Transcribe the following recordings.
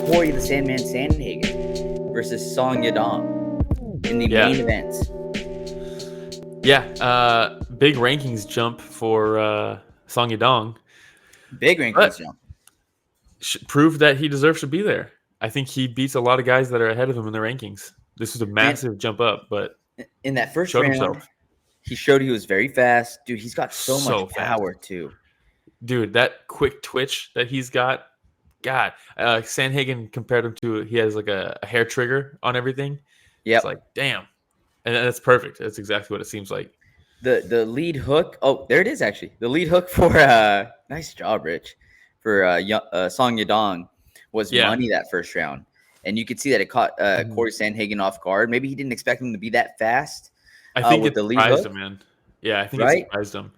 Cory the Sandman Sandhagen versus Song Yadong in the main event. Yeah, big rankings jump for Song Yadong, Big rankings but jump. proved that he deserves to be there. I think he beats a lot of guys that are ahead of him in the rankings. This was a Man, massive jump up, but in that first showed round, himself he showed he was very fast. Dude, he's got so much so fast. power too. Dude, that quick twitch that he's got, God, Sandhagen compared him to, he has like a hair trigger on everything. It's Yep. like, damn. And that's perfect. That's exactly what it seems like. The lead hook. Oh, there it is actually. The lead hook for nice job, Rich, for Song Yadong was Yeah. money that first round. And you could see that it caught Cory Sandhagen off guard. Maybe he didn't expect him to be that fast I think with it the lead surprised hook, him, man. Yeah, I think it right? surprised him.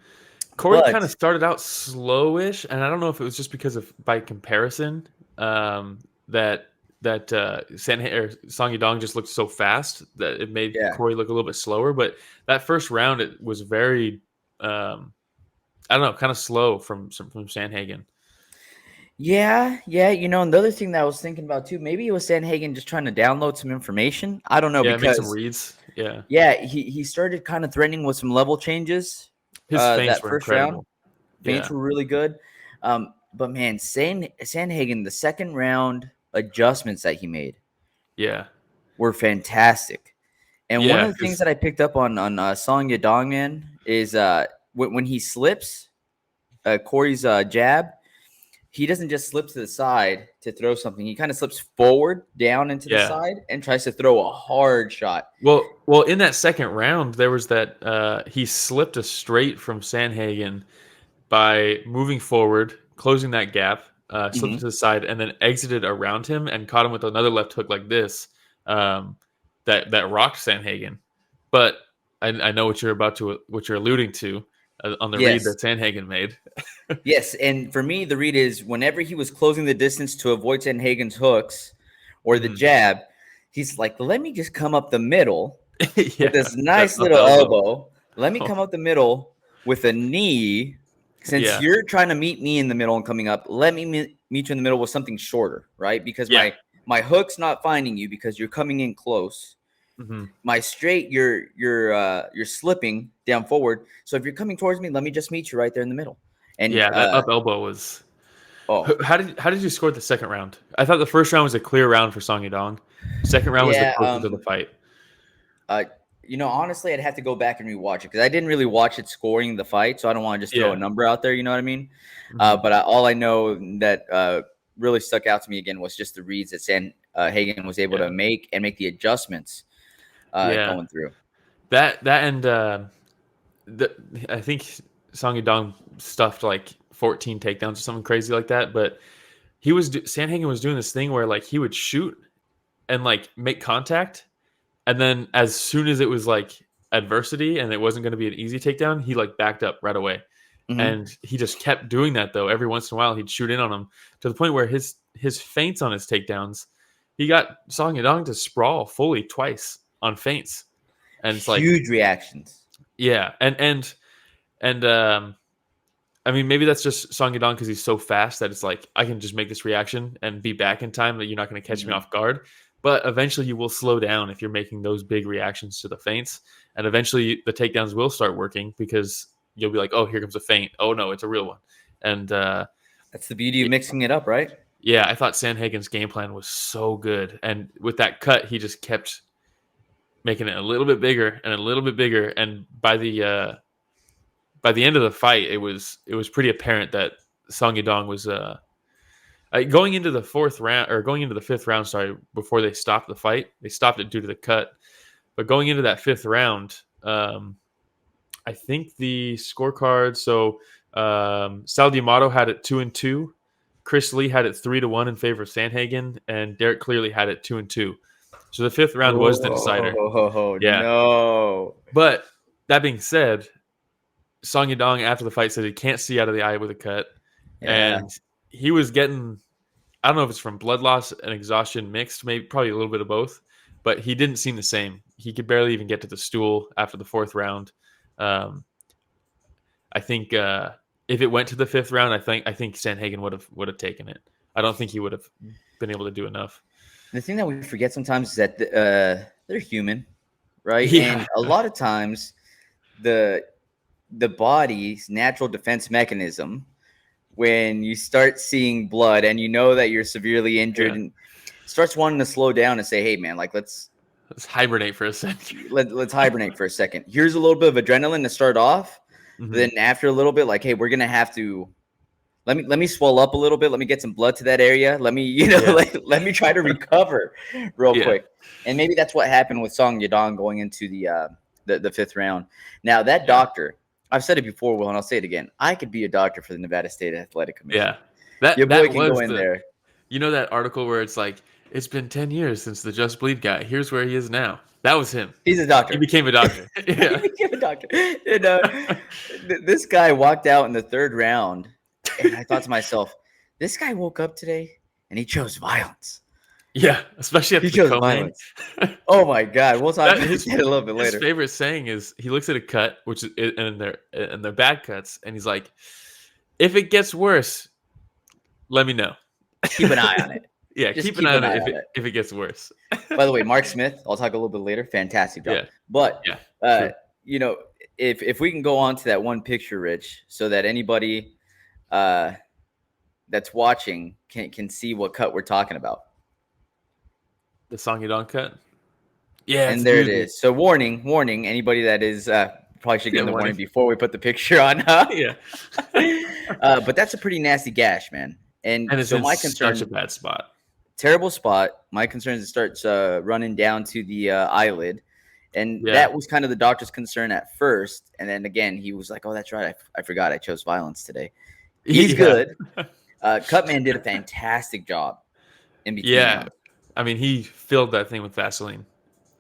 Cory But kind of started out slowish, and I don't know if it was just because of by comparison that Song Yadong just looked so fast that it made yeah, Cory look a little bit slower. But that first round, it was very, I don't know, kind of slow from Sandhagen. yeah. And the other thing that I was thinking about too, maybe it was Sandhagen just trying to download some information. I don't know Yeah, make some because reads. Yeah, he started kind of threatening with some level changes. his feints That were first round, incredible. feints Yeah, were really good. But man, Sandhagen, the second round adjustments that he made yeah, were fantastic. And one yeah. of the things Because that I picked up on Song Yadong, man, is when he slips Cory's jab, he doesn't just slip to the side to throw something. He kind of slips forward, down into the yeah. side, and tries to throw a hard shot. Well, in that second round, there was that he slipped a straight from Sandhagen by moving forward, closing that gap, slipped Mhm. to the side, and then exited around him and caught him with another left hook like this, um, that rocked Sandhagen. But I know what you're alluding to on the read Yes. that Sandhagen made. Yes, and for me, the read is whenever he was closing the distance to avoid Sandhagen's hooks or the Mhm. jab, he's like, "Let me just come up the middle with Yeah, this that nice up little elbow. elbow. Let me come up the middle with a knee. Since Yeah, you're trying to meet me in the middle and coming up, let me meet you in the middle with something shorter, right? Because yeah. my hook's not finding you because you're coming in close. Hmm. My straight, you're slipping down forward. So if you're coming towards me, let me just meet you right there in the middle." And Yeah, that up elbow was. oh How did you score the second round? I thought the first round was a clear round for Song Yadong. Second round was the yeah, closest of the fight. uh, honestly, I'd have to go back and rewatch it because I didn't really watch it scoring the fight, so I don't want to just throw a Yeah. number out there. You know what I mean? Hmm. But all I know that really stuck out to me again was just the reads that Hagen was able Yeah. to make and make the adjustments Yeah. going through. That and the, I think Song Yadong stuffed like 14 takedowns or something crazy like that. But Sandhagen was doing this thing where like he would shoot and like make contact, and then as soon as it was like adversity and it wasn't going to be an easy takedown, he like backed up right away. Mm-hmm. And he just kept doing that though. Every once in a while, he'd shoot in on him to the point where his feints on his takedowns, he got Song Yadong to sprawl fully twice on feints, and it's like, Huge reactions. yeah, and I mean, maybe that's just Song Yadong because he's so fast that it's like I can just make this reaction and be back in time that you're not going to catch me Mm-hmm. off guard. But eventually, you will slow down if you're making those big reactions to the feints, and eventually the takedowns will start working because you'll be like, "Oh, here comes a feint. Oh no, it's a real one." And That's the beauty of mixing it up, right? yeah, I thought Sandhagen's game plan was so good, and with that cut, he just kept making it a little bit bigger and a little bit bigger, and by the end of the fight, it was pretty apparent that Song Yadong was going into the fourth round or going into the fifth round. Sorry, before they stopped the fight, they stopped it due to the cut. But going into that fifth round, I think the scorecard. So Sal D'Amato had it 2-2. Chris Lee had it 3-1 in favor of Sandhagen, and Derek Clearly had it 2-2. So the fifth round was the decider. Oh Yeah, no! but that being said, Song Yadong after the fight said he can't see out of the eye with a cut, Yeah. and he was getting, I don't know if it's from blood loss and exhaustion mixed, maybe probably a little bit of both, but he didn't seem the same. He could barely even get to the stool after the fourth round. Um, I think if it went to the fifth round, I think Sandhagen would have taken it. I don't think he would have been able to do enough. The thing that we forget sometimes is that they're human, right? Yeah. And a lot of times the body's natural defense mechanism, when you start seeing blood and you know that you're severely injured, Yeah. and starts wanting to slow down and say, hey man, like let's hibernate for a second. let's hibernate for a second. Here's a little bit of adrenaline to start off. Mhm. Then after a little bit, like, hey, we're gonna have to let me swell up a little bit. Let me get some blood to that area. Let me, Yeah. like, let me try to recover real Yeah. quick. And maybe that's what happened with Song Yadong going into the fifth round. Now that Yeah. doctor, I've said it before, Will, and I'll say it again. I could be a doctor for the Nevada State Athletic Commission. Yeah. Your boy That can go was in there. You know that article where it's like, it's been 10 years since the Just Bleed guy. Here's where he is now. That was him. He's a doctor. He became a doctor. Yeah. He became a doctor. And this guy walked out in the third round, and I thought to myself, this guy woke up today and he chose violence. Yeah, especially at He the chose co-main. violence. Oh my God, we'll talk about that a little bit His later. favorite saying is he looks at a cut, which is and they're bad cuts, and he's like, "If it gets worse, let me know. Keep an eye on it. Yeah, Just keep an eye on it if it gets worse." By the way, Mark Smith, I'll talk a little bit later. Fantastic job. Yeah. But Yeah, true. you know, if we can go on to that one picture, Rich, so that anybody that's watching can see what cut we're talking about. The Song Yadong cut. Yeah, And there it is. So warning, anybody that is probably should get the warning before we put the picture on. Yeah. But that's a pretty nasty gash, man. And it's so in my concern, such a bad spot. Terrible spot. My concern is it starts running down to the eyelid. And that was kind of the doctor's concern at first. And then again, he was like, oh, that's right. I forgot I chose violence today. He's good. Cutman did a fantastic job in between rounds. I mean, he filled that thing with Vaseline.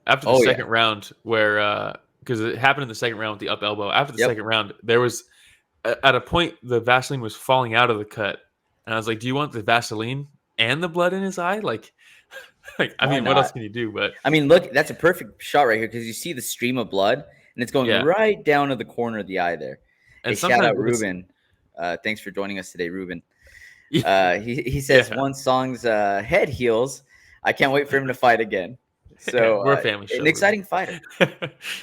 After the second round, where because it happened in the second round with the up elbow. After the second round, there was at a point the Vaseline was falling out of the cut, and I was like, "Do you want the Vaseline and the blood in his eye?" Like I mean, what else can you do? But I mean, look, that's a perfect shot right here because you see the stream of blood, and it's going right down to the corner of the eye there. And hey, shout out Ruben. Thanks for joining us today, Ruben. He says once Song's head heals, I can't wait for him to fight again. So we're a family show. An exciting fighter.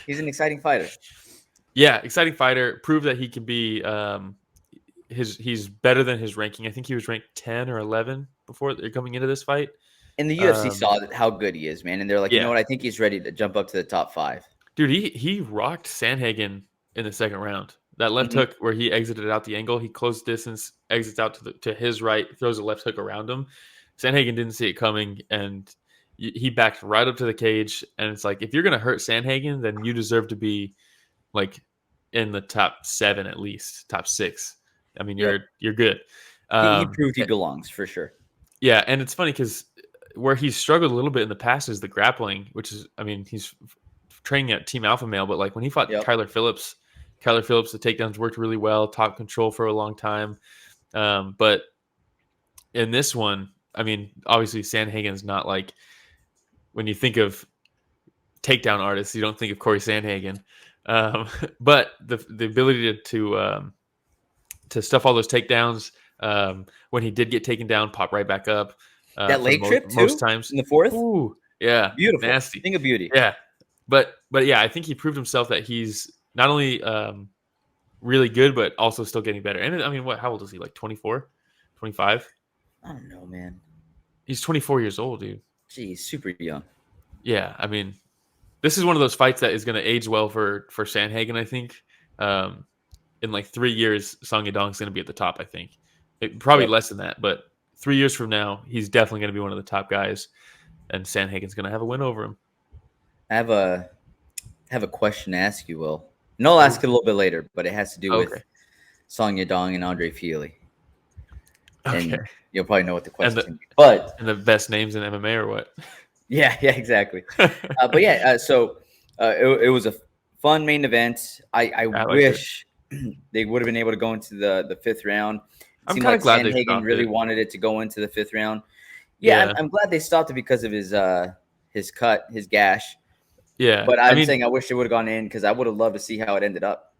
He's an exciting fighter. Yeah, exciting fighter. Prove that he can be. He's better than his ranking. I think he was ranked 10 or 11 before coming into this fight. And the UFC saw how good he is, man. And they're like, you know what? I think he's ready to jump up to the top 5. Dude, he rocked Sandhagen in the second round. That left hook where he exited out the angle, he closed distance, exits out to his right, throws a left hook around him. Sandhagen didn't see it coming, and he backed right up to the cage. And it's like, if you're going to hurt Sandhagen, then you deserve to be like in the top 7 at least, top 6. I mean, you're good. He proved he belongs for sure. Yeah, and it's funny because where he's struggled a little bit in the past is the grappling, which is, I mean, he's training at Team Alpha Male, but like when he fought Kyler Phillips, the takedowns worked really well, top control for a long time. But in this one, I mean, obviously Sandhagen's not like, when you think of takedown artists, you don't think of Cory Sandhagen. But the ability to stuff all those takedowns, when he did get taken down, pop right back up. That leg trip too, most times in the fourth. Ooh, yeah, beautiful, nasty, thing of beauty. Yeah, but yeah, I think he proved himself that he's not only really good, but also still getting better. And I mean, how old is he? Like 24, 25? I don't know, man. He's 24 years old, dude. Jeez, super young. Yeah, I mean, this is one of those fights that is going to age well for Sandhagen, I think. In like 3 years, Song Yadong's going to be at the top, I think. Probably less than that, but 3 years from now, he's definitely going to be one of the top guys, and Sandhagen's going to have a win over him. I have a question to ask you, Will. And I'll ask it a little bit later, but it has to do with Song Yadong and Andre Fili. And you'll probably know what the question is. But and the best names in MMA or what? Yeah, exactly. But yeah, so it was a fun main event. I wish they would have been able to go into the 5th round. It seemed like Sandhagen really wanted it to go into the 5th round. Yeah, I'm glad they stopped it because of his cut, his gash. Yeah, but I'm saying I wish it would have gone in because I would have loved to see how it ended up.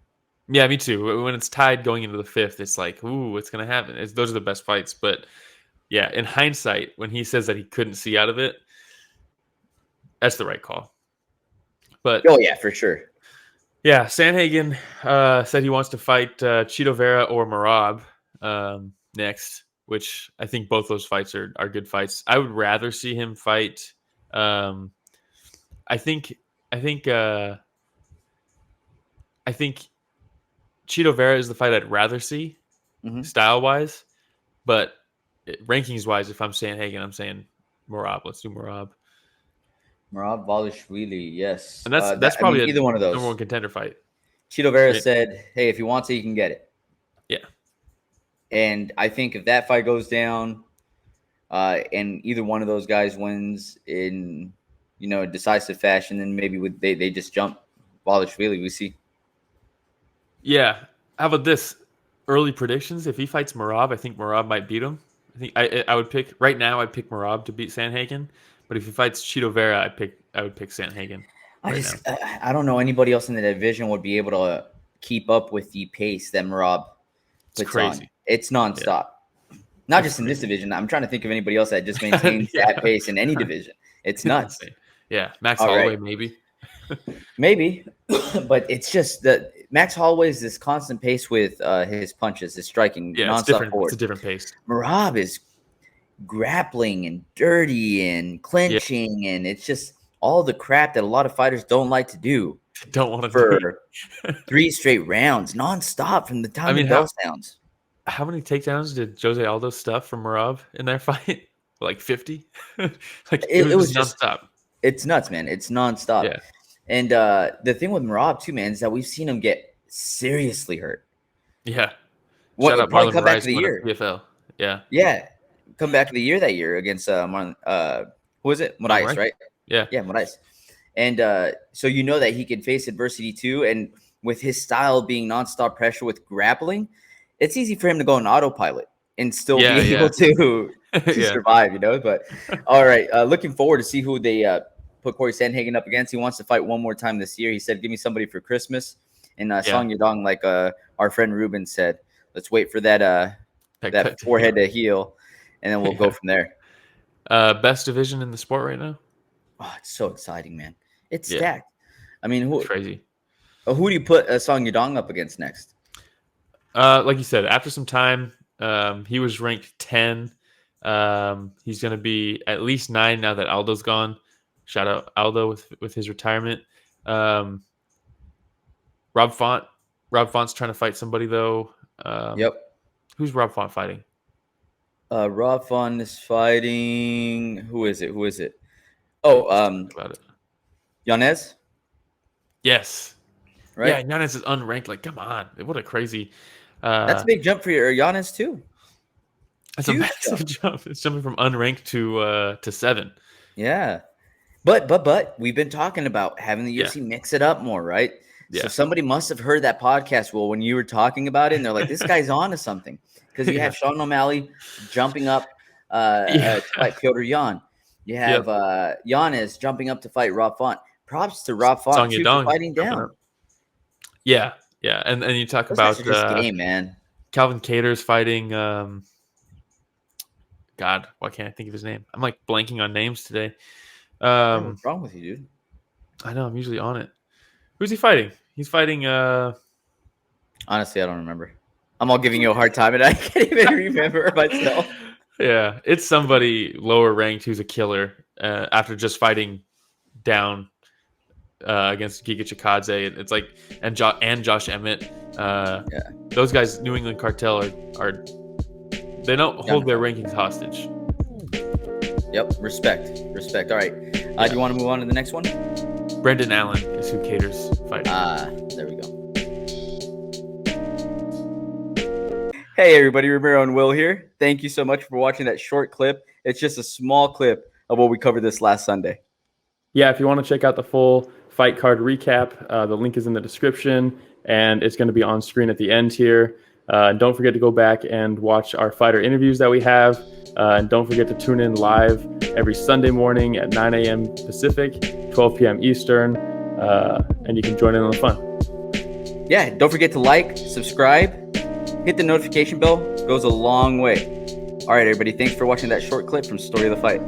Yeah, me too. When it's tied going into the 5th, it's like, ooh, what's gonna happen? Those are the best fights. But Yeah, in hindsight, when he says that he couldn't see out of it, that's the right call. But Oh yeah, for sure. yeah, Sandhagen said he wants to fight Chito Vera or Merab next, which I think both those fights are good fights. I would rather see him fight. I think Chito Vera is the fight I'd rather see, style wise, but rankings wise, if I'm Sandhagen, I'm saying Merab. Let's do Merab. Merab Valishvili, yes. And that's probably either one of those. Number one contender fight. Chito Vera said, "Hey, if he wants it, he can get it." Yeah. And I think if that fight goes down, and either one of those guys wins in, decisive fashion, then maybe they just jump Valishvili. We see. Yeah. How about this? Early predictions. If he fights Merab, I think Merab might beat him. I think I would pick right now. I'd pick Merab to beat Sandhagen, but if he fights Chito Vera, I would pick Sandhagen. I don't know anybody else in the division would be able to keep up with the pace that Merab puts crazy. on. It's nonstop. Not just in this division. I'm trying to think of anybody else that just maintains that pace in any division. It's nuts. Yeah, Max Holloway maybe. Maybe, but it's just that Max Holloway is this constant pace with his punches, his striking. Yeah, it's different. It's a different pace. Merab is grappling and dirty and clinching, and it's just all the crap that a lot of fighters don't like to do. Don't want to for 3 straight rounds, nonstop from the time the bell sounds. How many takedowns did Jose Aldo stuff from Merab in that fight? Like 50? Like it was nonstop. It's nuts, man. It's nonstop. Yeah. And the thing with Merab too, man, is that we've seen him get seriously hurt. Yeah. Shout out probably come back to the year. PFL. Yeah. Yeah. Come back to the year that year against who was it? Moraes, right? Yeah. Yeah, Moraes. And so that he can face adversity too. And with his style being nonstop pressure with grappling, it's easy for him to go on autopilot and still be able to survive, But all right, looking forward to see who they put Cory Sandhagen up against. He wants to fight one more time this year. He said, "Give me somebody for Christmas." And Song Yadong, like our friend Ruben said, let's wait for that forehead to heal, and then we'll go from there. Best division in the sport right now? Oh, it's so exciting, man. It's stacked. I mean, crazy. Who do you put Song Yadong up against next? Like you said, after some time, he was ranked 10. He's going to be at least 9 now that Aldo's gone. Shout out Aldo with his retirement. Rob Font. Rob Font's trying to fight somebody though. Yep. Who's Rob Font fighting? Rob Font is fighting. Who is it? Oh, about it. Yanez? Yes. Right? Yeah, Yanez is unranked. Like, come on. What a crazy that's a big jump for your Yanez too. That's a massive jump. It's jumping from unranked to 7. Yeah. But we've been talking about having the UFC mix it up more, right? Yeah. So somebody must have heard that podcast, Will, when you were talking about it, and they're like, this guy's on to something. Because you have Sean O'Malley jumping up to fight Petr Yan. You have Yanez jumping up to fight Rob Font. Props to Rob Font too, for fighting down. Yeah. And you talk about this game, man. Calvin Cater's fighting God, why can't I think of his name? I'm like blanking on names today. What's wrong with you, dude? I know, I'm usually on it. Who's he fighting? He's fighting honestly, I don't remember. I'm all giving you a hard time and I can't even remember myself. Yeah, it's somebody lower ranked who's a killer after just fighting down against Giga Chikadze. It's like and Josh Emmett. Those guys, New England Cartel, are they don't hold their rankings hostage. Yep, respect. All right, do you want to move on to the next one? Brendan Allen is who Cater's fighting. There we go. Hey everybody, Ramiro and Will here. Thank you so much for watching that short clip. It's just a small clip of what we covered this last Sunday. Yeah, if you want to check out the full fight card recap, the link is in the description, and it's going to be on screen at the end here. Don't forget to go back and watch our fighter interviews that we have. And don't forget to tune in live every Sunday morning at 9 a.m. Pacific, 12 p.m. Eastern, and you can join in on the fun. Yeah, don't forget to like, subscribe, hit the notification bell. It goes a long way. All right, everybody. Thanks for watching that short clip from Story of the Fight.